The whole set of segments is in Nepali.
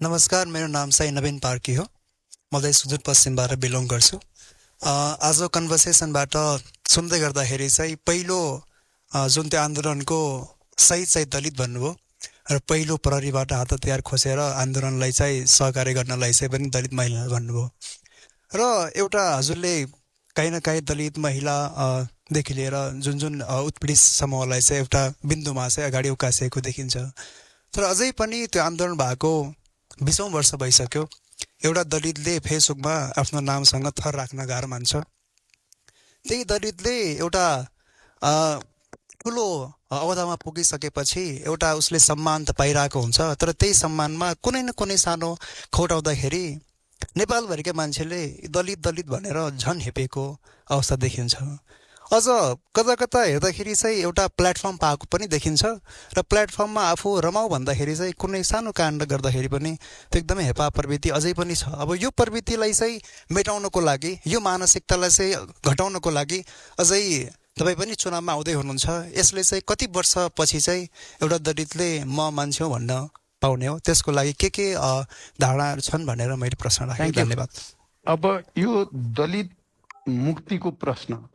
नमस्कार, मेरो नाम चाहिँ नवीन पार्की हो। म चाहिँ सुदूरपश्चिमबाट बिलोङ गर्छु। आजको कन्भर्सेसनबाट सुन्दै गर्दाखेरि चाहिँ पहिलो जुन त्यो आन्दोलनको सही चाहिँ दलित भन्नुभयो र पहिलो प्रहरीबाट हात हतियार खोसेर आन्दोलनलाई चाहिँ सहकार्य गर्नलाई चाहिँ पनि दलित महिला भन्नुभयो। र एउटा हजुरले काहीँ न काहीँ दलित महिला देखि लिएर जुन जुन उत्पीडित समूहलाई चाहिँ एउटा बिन्दुमा चाहिँ अगाडि उकासेको देखिन्छ। तर अझै पनि त्यो आन्दोलन भएको 20औं वर्ष भइसक्यो। एउटा दलितले फेसबुकमा आफ्नो नामसँग थर राख्न गाह्रो मान्छ। त्यही दलितले एउटा ठुलो अवधामा पुगिसकेपछि एउटा उसले सम्मान त पाइरहेको हुन्छ, तर त्यही सम्मानमा कुनै न कुनै सानो खोट आउँदाखेरि नेपालभरिका मान्छेले दलित दलित भनेर झन् हेपेको अवस्था देखिन्छ। अझ कता कता हेर्दाखेरि चाहिँ एउटा प्लेटफर्म पाएको पनि देखिन्छ र प्लेटफर्ममा आफू रमाउ भन्दाखेरि चाहिँ कुनै सानो काण्ड गर्दाखेरि पनि त्यो एकदमै हेपा प्रवृत्ति अझै पनि छ। अब यो प्रवृत्तिलाई चाहिँ मेटाउनको लागि, यो मानसिकतालाई चाहिँ घटाउनको लागि अझै तपाईँ पनि चुनावमा आउँदै हुनुहुन्छ। यसले चाहिँ कति वर्षपछि चाहिँ एउटा दलितले म मान्छे हो भन्न पाउने हो, त्यसको लागि के धारणाहरू छन् भनेर मैले प्रश्न राखेँ। धन्यवाद। अब यो दलित मुक्तिको प्रश्न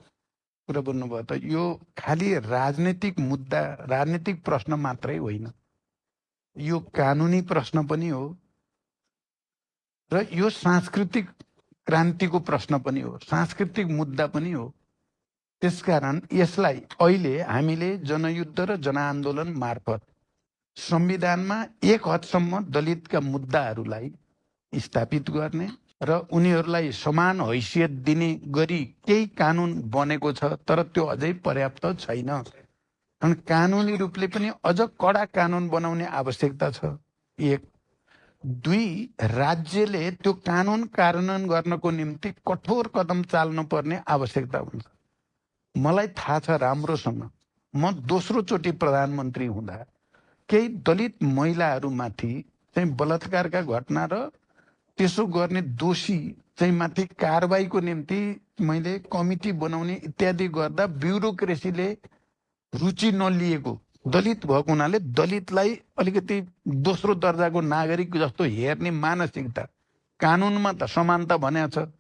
कुरा भन्नुभयो त यो खालि राजनीतिक मुद्दा, राजनीतिक प्रश्न मात्रै होइन, यो कानुनी प्रश्न पनि हो र यो सांस्कृतिक क्रान्तिको प्रश्न पनि हो, सांस्कृतिक मुद्दा पनि हो। त्यसकारण यसलाई अहिले हामीले जनयुद्ध र जनआन्दोलन मार्फत संविधानमा एक हदसम्म दलितका मुद्दाहरूलाई स्थापित गर्ने र उनीहरूलाई समान हैसियत दिने गरी केही कानुन बनेको छ, तर त्यो अझै पर्याप्त छैन। कारण कानुनी रूपले पनि अझ कडा कानुन बनाउने आवश्यकता छ। एक, दुई, राज्यले त्यो कानुन कार्यान्वयन गर्नको निम्ति कठोर कदम चाल्नु पर्ने आवश्यकता हुन्छ। मलाई थाहा छ राम्रोसँग, म दोस्रो चोटि प्रधानमन्त्री हुँदा केही दलित महिलाहरूमाथि चाहिँ बलात्कारका घटना र त्यसो गर्ने दोषी चाहिँ माथि कारबाहीको निम्ति मैले कमिटी बनाउने इत्यादि गर्दा ब्युरोक्रेसीले रुचि नलिएको, दलित भएको हुनाले दलितलाई अलिकति दोस्रो दर्जाको नागरिक जस्तो हेर्ने मानसिकता, कानुनमा त समानता भनेको छ,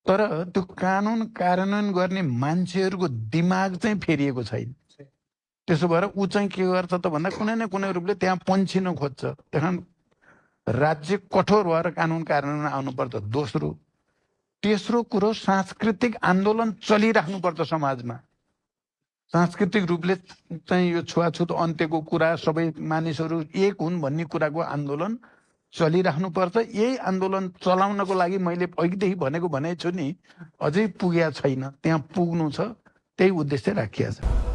तर त्यो कानुन कार्यान्वयन गर्ने मान्छेहरूको दिमाग चाहिँ फेरिएको छैन। त्यसो भएर ऊ चाहिँ के गर्छ त भन्दा कुनै न कुनै रूपले त्यहाँ पन्छिन खोज्छ। त्यहाँ राज्य कठोर भएर कानुन कार्यान्वयन आउनुपर्छ। दोस्रो, तेस्रो कुरो, सांस्कृतिक आन्दोलन चलिराख्नुपर्छ समाजमा। सांस्कृतिक रूपले चाहिँ यो छुवाछुत अन्त्यको कुरा, सबै मानिसहरू एक हुन् भन्ने कुराको आन्दोलन चलिराख्नुपर्छ। यही आन्दोलन चलाउनको लागि मैले अघिदेखि भनेको छु नि, अझै पुगेको छैन, त्यहाँ पुग्नु छ, त्यही उद्देश्य राखिएको छ।